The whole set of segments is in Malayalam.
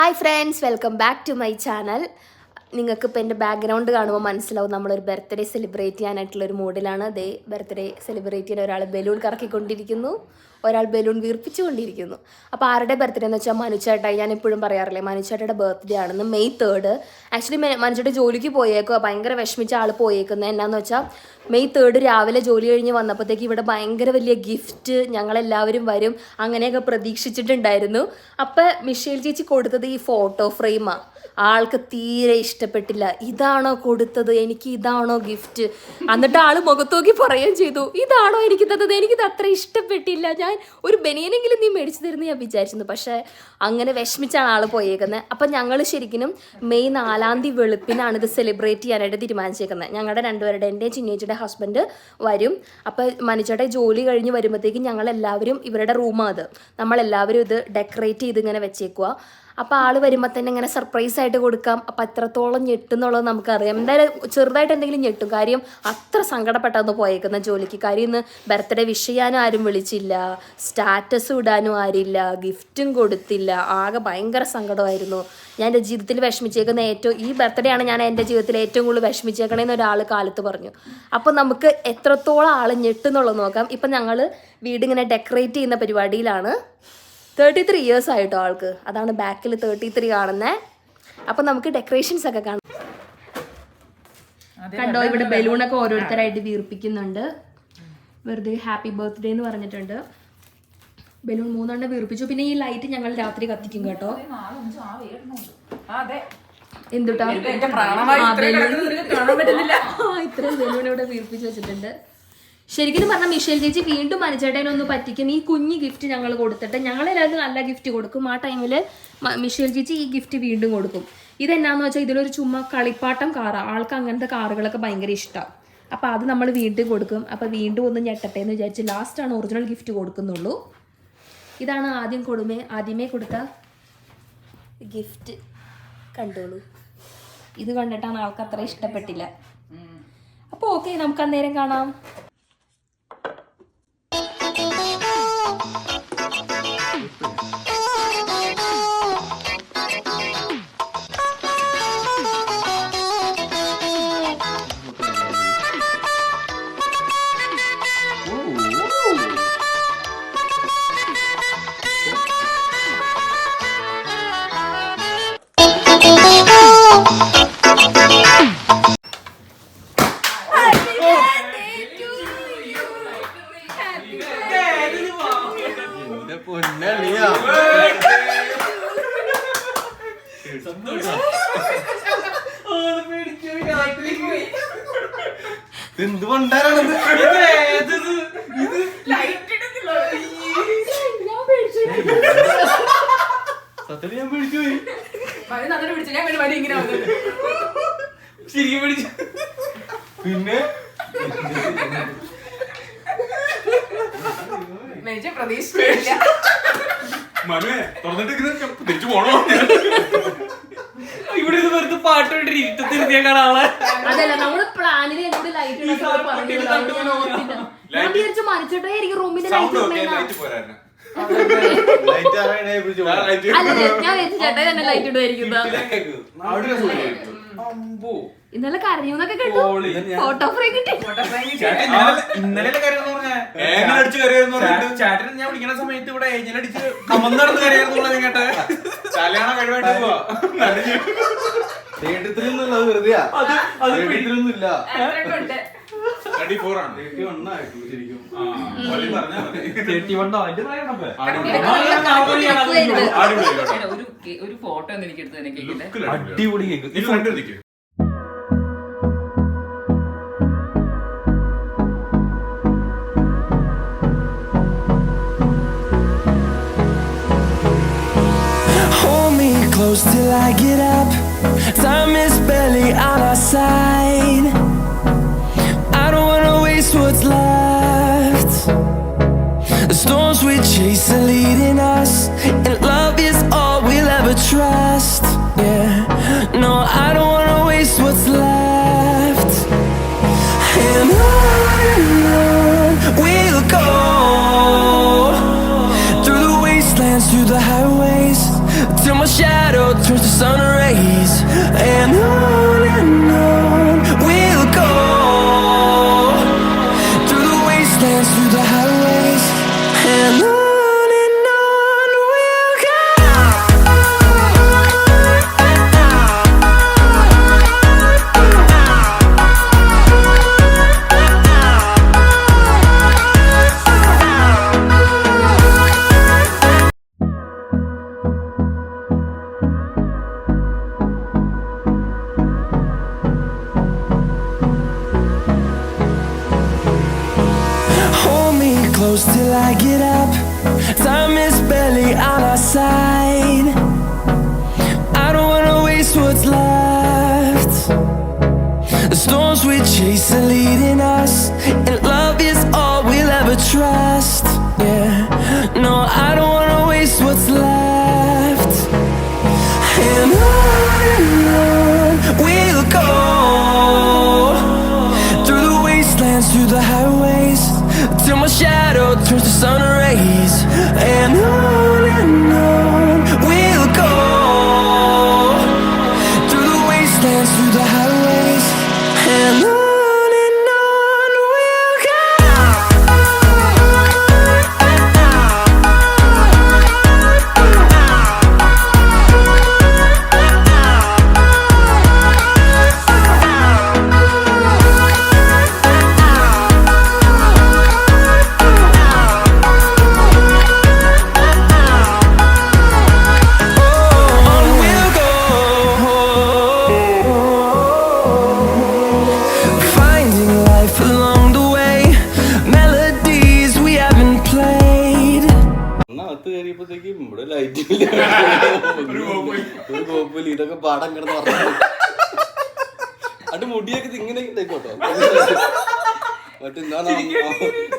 Hi friends, welcome back to my channel. നിങ്ങൾക്കിപ്പോൾ എൻ്റെ ബാക്ക്ഗ്രൗണ്ട് കാണുമ്പോൾ മനസ്സിലാവും നമ്മളൊരു ബർത്ത്ഡേ സെലിബ്രേറ്റ് ചെയ്യാനായിട്ടുള്ളൊരു മൂഡിലാണ്. അതേ ബർത്ത്ഡേ സെലിബ്രേറ്റ് ചെയ്യാൻ ഒരാൾ ബലൂൺ കറക്കിക്കൊണ്ടിരിക്കുന്നു, ഒരാൾ ബലൂൺ വീർപ്പിച്ചുകൊണ്ടിരിക്കുന്നു. അപ്പോൾ ആരുടെ ബർത്ത്ഡേ എന്ന് വെച്ചാൽ മനുച്ചേട്ടായി. ഞാൻ എപ്പോഴും പറയാറില്ലേ, മനുച്ചേട്ടയുടെ ബർത്ത്ഡേ ആണെന്ന്. May 3. ആക്ച്വലി മനുച്ചേട്ട ജോലിക്ക് പോയേക്കുക, ഭയങ്കര വിഷമിച്ച ആൾ പോയേക്കുന്നത്. എന്നാന്ന് വെച്ചാൽ May 3 രാവിലെ ജോലി കഴിഞ്ഞ് വന്നപ്പോഴത്തേക്ക് ഇവിടെ ഭയങ്കര വലിയ ഗിഫ്റ്റ്, ഞങ്ങളെല്ലാവരും വരും അങ്ങനെയൊക്കെ പ്രതീക്ഷിച്ചിട്ടുണ്ടായിരുന്നു. അപ്പം മിഷേൽ ചേച്ചി കൊടുത്തത് ഈ ഫോട്ടോ ഫ്രെയിമാണ്. ആൾക്ക് തീരെ ഇഷ്ടപ്പെട്ടില്ല. ഇതാണോ കൊടുത്തത്, എനിക്ക് ഇതാണോ ഗിഫ്റ്റ്? എന്നിട്ട് ആൾ മുഖത്ത് നോക്കി പറയുകയും ചെയ്തു, ഇതാണോ എനിക്ക് തന്നത്, എനിക്കിത് അത്ര ഇഷ്ടപ്പെട്ടില്ല, ഞാൻ ഒരു ബനിയനെങ്കിലും നീ മേടിച്ചു തരുന്നു ഞാൻ വിചാരിച്ചിരുന്നു. പക്ഷേ അങ്ങനെ വിഷമിച്ചാണ് ആൾ പോയേക്കുന്നത്. അപ്പം ഞങ്ങൾ ശരിക്കും May 4 വെളുപ്പിനാണ് ഇത് സെലിബ്രേറ്റ് ചെയ്യാനായിട്ട് തീരുമാനിച്ചേക്കുന്നത്. ഞങ്ങളുടെ രണ്ടുപേരുടെ, എൻ്റെ ചിന്നേച്ചിയുടെ ഹസ്ബൻഡ് വരും. അപ്പം മനുച്ചേട്ടൻ ജോലി കഴിഞ്ഞ് വരുമ്പോഴത്തേക്കും ഞങ്ങളെല്ലാവരും, ഇവരുടെ റൂമാണ് അത്, നമ്മളെല്ലാവരും ഇത് ഡെക്കറേറ്റ് ചെയ്ത് ഇങ്ങനെ വെച്ചേക്കുക. അപ്പോൾ ആൾ വരുമ്പോൾ തന്നെ ഇങ്ങനെ സർപ്രൈസ് ആയിട്ട് കൊടുക്കാം. അപ്പോൾ എത്രത്തോളം ഞെട്ടുന്നുള്ളത് നമുക്കറിയാം. എന്തായാലും ചെറുതായിട്ട് എന്തെങ്കിലും ഞെട്ടും. കാര്യം അത്ര സങ്കടപ്പെട്ടന്ന് പോയേക്കുന്ന ജോലിക്ക്. കാര്യം ഇന്ന് ബർത്ത്ഡേ വിഷ് ചെയ്യാനും ആരും വിളിച്ചില്ല, സ്റ്റാറ്റസ് ഇടാനും ആരില്ല, ഗിഫ്റ്റും കൊടുത്തില്ല. ആകെ ഭയങ്കര സങ്കടമായിരുന്നു. ഞാൻ എൻ്റെ ജീവിതത്തിൽ വിഷമിച്ചേക്കുന്ന ഈ ബർത്ത്ഡേ ആണ് ഞാൻ എൻ്റെ ജീവിതത്തിൽ ഏറ്റവും കൂടുതൽ വിഷമിച്ചേക്കണേന്ന് ഒരാൾ കാലത്ത് പറഞ്ഞു. അപ്പോൾ നമുക്ക് എത്രത്തോളം ആൾ ഞെട്ടുന്നുള്ളത് നോക്കാം. ഇപ്പം ഞങ്ങൾ വീടിങ്ങനെ ഡെക്കറേറ്റ് ചെയ്യുന്ന പരിപാടിയിലാണ്. 33 ഇയേഴ്സ് ആയിട്ടോ ആൾക്ക്. അതാണ് ബാക്കിൽ 33 കാണുന്നത്. അപ്പം നമുക്ക് ഡെക്കറേഷൻസ് ഒക്കെ കാണാം. കണ്ടോ, ഇവിടെ ബലൂണൊക്കെ ഓരോരുത്തരായിട്ട് വീർപ്പിക്കുന്നുണ്ട്. വെറുതെ ഹാപ്പി ബർത്ത്ഡേ എന്ന് പറഞ്ഞിട്ടുണ്ട്. ബലൂൺ 3 വീർപ്പിച്ചു. പിന്നെ ഈ ലൈറ്റ് ഞങ്ങൾ രാത്രി കത്തിക്കും കേട്ടോ. എന്തുട്ടാ ഇത്രയും ബലൂൺ ഇവിടെ വീർപ്പിച്ച് വെച്ചിട്ടുണ്ട്. ശരിക്കും പറഞ്ഞാൽ മിഷേൽ ചേച്ചി വീണ്ടും മനുച്ചേട്ടനൊന്ന് പറ്റിക്കും. ഈ കുഞ്ഞ് ഗിഫ്റ്റ് ഞങ്ങൾ കൊടുത്തിട്ട് ഞങ്ങളെല്ലാവരും നല്ല ഗിഫ്റ്റ് കൊടുക്കും. ആ ടൈമിൽ മിഷേൽ ചേച്ചി ഈ ഗിഫ്റ്റ് വീണ്ടും കൊടുക്കും. ഇതെന്നാന്ന് വെച്ചാൽ ഇതിലൊരു ചുമ്മാ കളിപ്പാട്ടം കാറാണ്. ആൾക്ക് അങ്ങനത്തെ കാറുകളൊക്കെ ഭയങ്കര ഇഷ്ടമാണ്. അപ്പോൾ അത് നമ്മൾ വീണ്ടും കൊടുക്കും. അപ്പോൾ വീണ്ടും ഒന്ന് ഞെട്ടട്ടെ എന്ന് വിചാരിച്ച് ലാസ്റ്റാണ് ഒറിജിനൽ ഗിഫ്റ്റ് കൊടുക്കുന്നുള്ളൂ. ഇതാണ് ആദ്യമേ കൊടുത്ത ഗിഫ്റ്റ്. കണ്ടോളൂ. ഇത് കണ്ടിട്ടാണ് ആൾക്ക് അത്ര ഇഷ്ടപ്പെട്ടില്ല. അപ്പോൾ ഓക്കെ, നമുക്ക് അന്നേരം കാണാം. പിന്നെ തിരിച്ചു പോണോ? ഇവിടെ വെറുതെ പാട്ടോട്ട് ഇരുട്ടത്തിരുത്തിയ കാണാളെ. അതല്ല, നമ്മള് പ്ലാനില് എന്നോട് ലൈറ്റ് മരിച്ചിട്ടേ എനിക്ക് റൂമിന്റെ ഞാൻ ലൈറ്റ് ഇടുമായിരിക്കും. ഇന്നലെ കരഞ്ഞൂന്നൊക്കെ കേട്ടു. ഫോട്ടോ ഫ്രെയിം കിട്ടി. ഇന്നലെ ചാറ്റിന് ഞാൻ വിളിക്കുന്ന സമയത്ത് ഇവിടെ ഏജന്റടിച്ച് കമന്നടന്ന് കരയായിരുന്നു കേട്ടെ. കല്യാണം കഴിവായിട്ട് പോവാ. വെറുതെയാ, ഒന്നുമില്ല. 34 ആണ്. 31 ആയിട്ടു ശരിക്കും. ഒരു ഫോട്ടോ എനിക്ക് എടുത്ത് അടിപൊളി cake. Close till I get up. Time is barely on our side. I don't wanna waste what's left. The storms we chase are leading us, and love is all we'll ever trust. Yeah, no, I don't wanna waste what's left. And on we'll go, through the wastelands, through the highways, till my shadow and on we'll go, through the wastelands, through the highways, and on we'll go. Hold me close till I get up. Time is barely on our side. I don't wanna waste what's left. The storms we chase are leading us, and love is all we'll ever trust. Yeah, no, I don't wanna waste what's left. And on we'll go, through the wastelands, through the highways, till my shadow turns to sun rays. And on we'll go, through the wastelands, through the highways, and on we'll go. On we'll go, finding life along the way, melodies we haven't played. അകത്ത് കയറിയപ്പോഴത്തേക്കും ഇവിടെ ലൈറ്റ് ഇല്ല, ഒരു കോപ്പില്ല, ഇതൊക്കെ പാടം കിടന്ന് പറഞ്ഞു. അത് മുടിയൊക്കെ ഇങ്ങനെ ഇട്ടേക്കോട്ടോ. മറ്റേ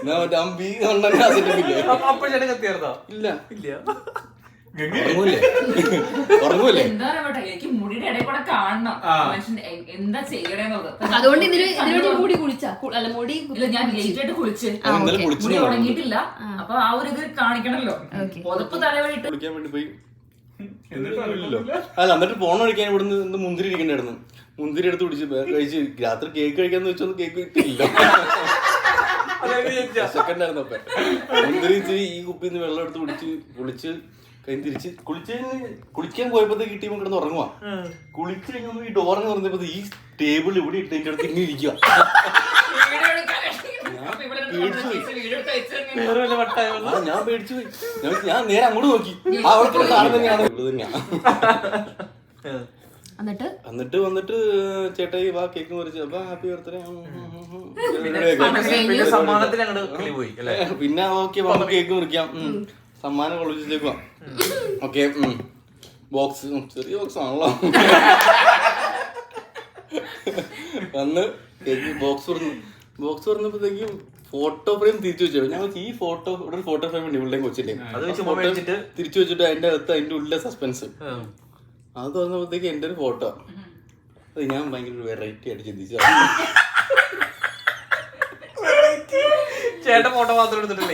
മറ്റേ അമ്പി ഇല്ലേ? അപ്പൊ ചേട്ടൻ കത്തിയായിരുന്നോ? ഇല്ല ഇല്ല. ഉറങ്ങൂല്ലേ? ഉറങ്ങൂല്ലേ? എന്താ പറയട്ടെ, എനിക്ക് മുടിയുടെ ഇടയിൽ കൂടെ കാണണം മനുഷ്യൻ എന്താ ചെയ്യണേന്നുള്ളത്. അതുകൊണ്ട് ഇതിനു മുടി കുളിച്ചാ അല്ല മുടി ഇല്ല, ഞാൻ ലേറ്റ് ആയിട്ട് കുളിച്ച് ഇന്നലെ കുളിച്ചു മുടി ഉണങ്ങിയിട്ടില്ല. അപ്പൊ ആ ഒരു ഇത് കാണിക്കണല്ലോ. പുതപ്പ് തലവഴിട്ട് കുളിക്കാൻ വേണ്ടി പോയി. അല്ല, എന്നിട്ട് പോണ കഴിക്കാൻ ഇവിടുന്ന് മുന്തിരി ഇരിക്കണ്ടായിരുന്നു. മുന്തിരി എടുത്ത് കുടിച്ച് കഴിച്ച് രാത്രി കേക്ക് കഴിക്കാന്ന് വെച്ചൊന്നും കേക്ക് കിട്ടിയില്ല. സെക്കൻഡായിരുന്നു. അപ്പൊ മുന്തിരി ഇച്ചിരി ഈ കുപ്പിന്ന് വെള്ളം എടുത്ത് കുളിച്ച് കഴിഞ്ഞ് തിരിച്ച് കുളിക്കാൻ പോയപ്പോഴത്തേക്ക് ടീം കിടന്ന് ഉറങ്ങുവാ. കുളിച്ച് കഴിഞ്ഞ ഈ ഡോറെന്ന് പറഞ്ഞപ്പോ ഈ ടേബിൾ ഇവിടെ ഇട്ടതിന്റെ അടുത്ത് ഇങ്ങനെ ഇരിക്കുക. ഞാൻ പേടിച്ചു പോയി. ഞാൻ നേരെ അങ്ങോട്ട് നോക്കി, അവിടെ സാധനം തന്നെയാണ്, ഇവിടെ തന്നെയാണ്. എന്നിട്ട് വന്നിട്ട് ചേട്ടായി വാ കേക്ക് മുറിച്ച് അപ്പൊ ഹാപ്പി ബർത്ത്ഡേ. പിന്നെ ഓക്കെ നമുക്ക് കേക്ക് മുറിക്കാം, സമ്മാനം കൊള്ളിച്ചിലേക്ക് പോവാം. ഓക്കെ, ബോക്സ് ചെറിയ ബോക്സ് ആണല്ലോ. വന്ന് കേക്ക് ബോക്സ് തുറന്നപ്പോഴത്തേക്കും ഫോട്ടോ ഫ്രെയിം തിരിച്ചു വെച്ചു. ഞാൻ ഈ ഫോട്ടോ ഇവിടെ ഒരു ഫോട്ടോ ഫ്രെയിം ഉണ്ട് ഇവിടെ കൊച്ചില്ലേ, തിരിച്ചു വെച്ചിട്ട് അതിന്റെ അകത്ത് അതിന്റെ ഉള്ളിലെ സസ്പെൻസ് അത് തുറന്നപ്പോഴത്തേക്ക് എന്റെ ഒരു ഫോട്ടോ. അത് ഞാൻ ഭയങ്കര വെറൈറ്റി ആയിട്ട് ചിന്തിച്ചു. ചേട്ടൻ ഫോട്ടോ മാത്രം എടുത്തിട്ടില്ല.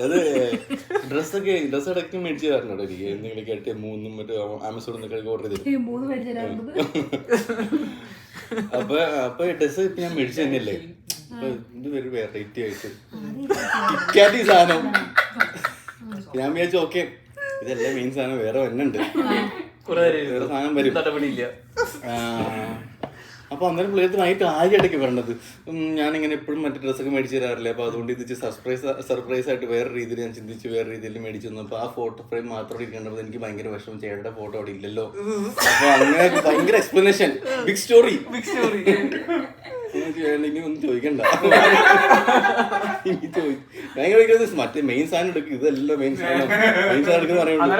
അത് ഡ്രസ് അടക്കം മേടിച്ചു തരണോ എനിക്ക് എന്തെങ്കിലും കേട്ടിയ 3 മറ്റേ ആമസോണിൽ നിന്നൊക്കെ ഓർഡർ ചെയ്തു. അപ്പൊ ഡ്രസ് ഇപ്പൊ ഞാൻ മേടിച്ചു തന്നെയല്ലേ. അപ്പൊ ഇത് ഒരു വെറൈറ്റി ആയിട്ട് കിക്കാറ്റ് ഈ സാധനം ഞാൻ വിചാരിച്ചു ഓക്കെ ഇതല്ല മെയിൻ സാധനം, വേറെ വന്നുണ്ട്, വേറെ സാധനം വരും. അപ്പൊ അന്നേരം പിള്ളേർക്ക് നൈറ്റ് ആദ്യമായിട്ടൊക്കെ പറഞ്ഞത് ഞാനിങ്ങനെ എപ്പോഴും മറ്റേ ഡ്രസ്സൊക്കെ മേടിച്ചു തരാറില്ല, അപ്പൊ അതുകൊണ്ട് ഇത് സർപ്രൈസ് ആയിട്ട് വേറെ രീതിയിൽ ഞാൻ ചിന്തിച്ച് വേറെ രീതിയിൽ മേടിച്ചു തന്നു. അപ്പൊ ആ ഫോട്ടോ ഫ്രെയിം മാത്രം ഇരിക്കേണ്ടത് എനിക്ക് ഭയങ്കര വിഷമം, ചേട്ടന്റെ ഫോട്ടോ അവിടെ ഇല്ലല്ലോ. അപ്പൊ അങ്ങനെ ഭയങ്കര എക്സ്പ്ലനേഷൻ, ബിഗ് സ്റ്റോറി. ഇനി ഒന്നും ചോദിക്കണ്ട, ഭയങ്കര മറ്റേ മെയിൻ സാധനം എടുക്കും, ഇതല്ലോ മെയിൻ സാധനം എടുക്കുന്ന പറയുന്നത്.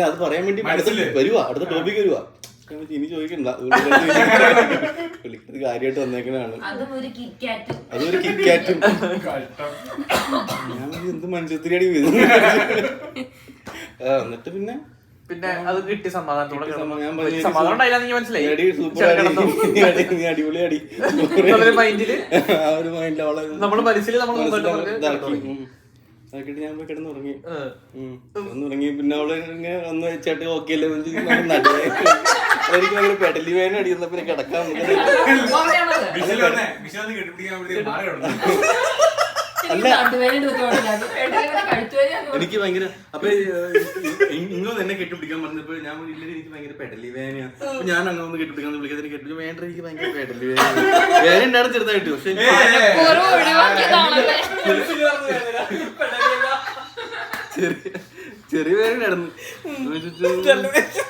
അത് പറയാൻ വേണ്ടി വരുവാ, അടുത്ത ടോപ്പിക്ക് വരുവാ. ഇനി ചോദിക്കണ്ട, കാര്യമായിട്ട് വന്നേക്കണാണ്. അതൊരു കിക്കാറ്റും. ഞാൻ എന്ത് മനുഷ്യത്തിരി എന്നിട്ട് പിന്നെ അത് കിട്ടിയ സമാധാനത്തോടെ അടിപൊളിയാടി നമ്മള് മനസ്സിൽ അതൊക്കെ ഞാൻ പോയി കിടന്നുറങ്ങി. കിടന്നുറങ്ങി. പിന്നെ അവള് ഇങ്ങനെ ഒന്ന് ചേട്ടൻ ഓക്കെ അല്ലേ നടുവേ എനിക്ക് ഭയങ്കര പെടലി വേന അടിക്കുന്ന പിന്നെ കിടക്കാൻ എനിക്ക് ഭയങ്കര അപ്പൊ ഇങ്ങനെ എന്നെ കെട്ടിപ്പിടിക്കാൻ പറഞ്ഞപ്പോ ഞാൻ ഇല്ലെങ്കിൽ എനിക്ക് ഭയങ്കര പെടലി വേനയാ. അപ്പൊ ഞാൻ അങ്ങനെ ഒന്ന് കെട്ടിപ്പിടിക്കാൻ വിളിക്കാതെ കെട്ടി വേണ്ട എനിക്ക് ഭയങ്കര പെടലി വേന വേന ഉണ്ടായിരുന്നു ചെറുതായിട്ട്. പക്ഷെ ചെറിയ വേന നടന്നു.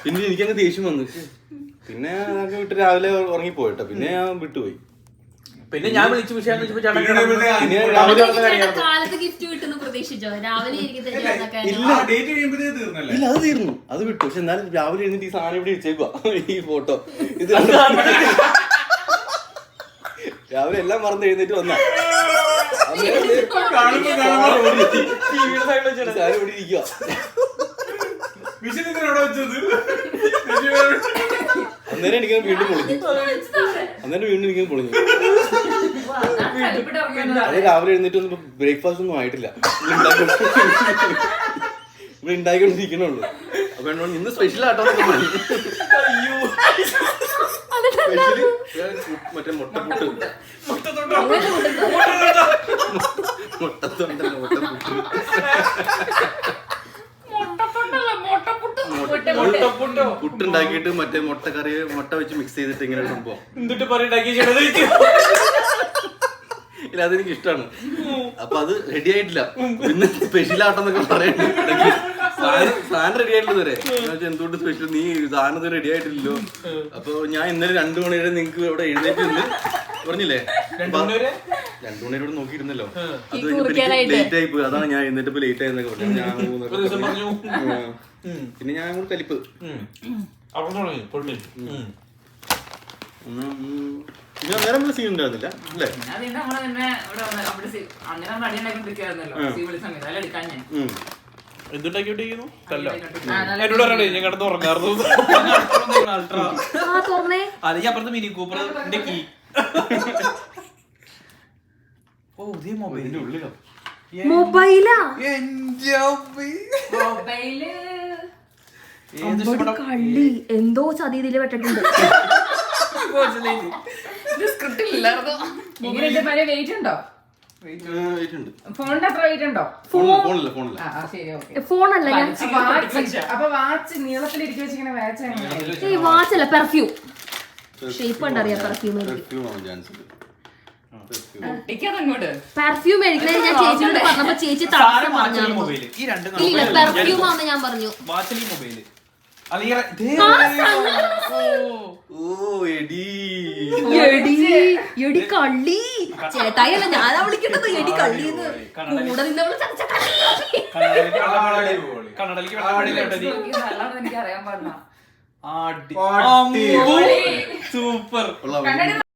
പിന്നെ എനിക്കങ്ങ് ദേഷ്യം വന്നു. പിന്നെ അതൊക്കെ വിട്ട് രാവിലെ ഉറങ്ങിപ്പോയിട്ടോ. പിന്നെ ഞാൻ വിട്ടുപോയി. പിന്നെ ഞാൻ വിളിച്ചു വിഷയം കാലത്ത് ഗിഫ്റ്റ് കിട്ടുന്നു പ്രതീക്ഷിച്ചോ? രാവിലെ ഇല്ല അത് തീർന്നു. അത് വിട്ടു. പക്ഷെ എന്നാലും രാവിലെ എഴുന്നിട്ട് ഈ സാധനം ഇവിടെ വെച്ചേക്കുവാ. ഈ ഫോട്ടോ ഇത് രാവിലെ എല്ലാം മറന്ന് എഴുന്നേറ്റ് വന്ന ഇവിടെ ഇരിക്കുക. അന്നേരം എനിക്ക് വീണ്ടും പൊളിഞ്ഞു. അത് രാവിലെ എഴുന്നേറ്റ് വന്നപ്പോ ബ്രേക്ക്ഫാസ്റ്റ് ഒന്നും ആയിട്ടില്ല. ഇവിടെ ഉണ്ടായിക്കൊണ്ടിരിക്കണുള്ളൂ. അപ്പൊ എന്നോട് ഇന്ന് സ്പെഷ്യൽ ആട്ടോ മറ്റേ മുട്ടപ്പുട്ട് പുട്ടുണ്ടാക്കിയിട്ട് മറ്റേ മുട്ടക്കറി മുട്ട വെച്ച് മിക്സ് ചെയ്തിട്ട് ഇങ്ങനെ സംഭവം ഇല്ല അതെനിക്ക് ഇഷ്ടമാണ്. അപ്പൊ അത് റെഡി ആയിട്ടില്ല. പിന്നെ സ്പെഷ്യൽ ആട്ടെന്നൊക്കെ പറയുന്നുണ്ടെങ്കിൽ സാധനം റെഡി ആയിട്ടില്ല വരെ. എന്തുകൊണ്ട് സ്പെഷ്യൽ നീ സാധനം റെഡി ആയിട്ടില്ലല്ലോ. അപ്പൊ ഞാൻ ഇന്നലെ 2 മണി വരെ നിങ്ങക്ക് ഇവിടെ എഴുന്നേറ്റ് നിന്ന് പറഞ്ഞില്ലേ 2 മണി വരെ ഇവിടെ നോക്കിയിരുന്നല്ലോ. അത് ലേറ്റ് ആയി പോയി. അതാണ് ഞാൻ എഴുന്നേറ്റപ്പോ ലേറ്റ് ആയെന്നൊക്കെ പറഞ്ഞു. പിന്നെ ഞാൻ കൂടെ കലിപ്പ് പിന്നെ നേരം നമ്മൾ സീൻ ഉണ്ടായിരുന്നില്ല അല്ലേ? എന്തുണ്ടാക്കിക്കൊണ്ടിരിക്കുന്നു? എന്നോട് പറയണേ ഞാൻ കിടന്ന് ഉറങ്ങാറുന്നു. അല്ലെങ്കിൽ അപ്പുറത്ത് മിനി കൂപ്പറിന്റെ കീ. ഓ ഇതേ മൊബൈലിന്റെ ഉള്ളിലോ മൊബൈലാ കള്ളി എന്തോ ചതിയില് പെട്ടിട്ടുണ്ട്. വെയിറ്റ് ഉണ്ടോ? ഫോണിന്റെ അത്ര വെയിറ്റ് ഉണ്ടോ? ഫോണല്ല അപ്പൊ വാച്ച് നീളത്തിലിരിക്കും വെച്ചിങ്ങനെ വാച്ച് വാച്ചല്ല പെർഫ്യൂം ഷേപ്പ് കണ്ടറിയാം. പെർഫ്യൂം പെർഫ്യൂം മേടിക്കണേ ഞാൻ ചേച്ചിയോട് പറഞ്ഞപ്പോ ചേച്ചി തടസ്സം പറഞ്ഞായിരുന്നു. ഇല്ല പെർഫ്യൂം ആണെന്ന് ഞാൻ പറഞ്ഞു. എടി കള്ളി ചേട്ടായില്ല ഞാനാ വിളിക്കേണ്ടത്. എടി കള്ളിന്ന് കൂടെ നിന്നവള് എനിക്ക് അറിയാൻ പാടില്ല. സൂപ്പർ.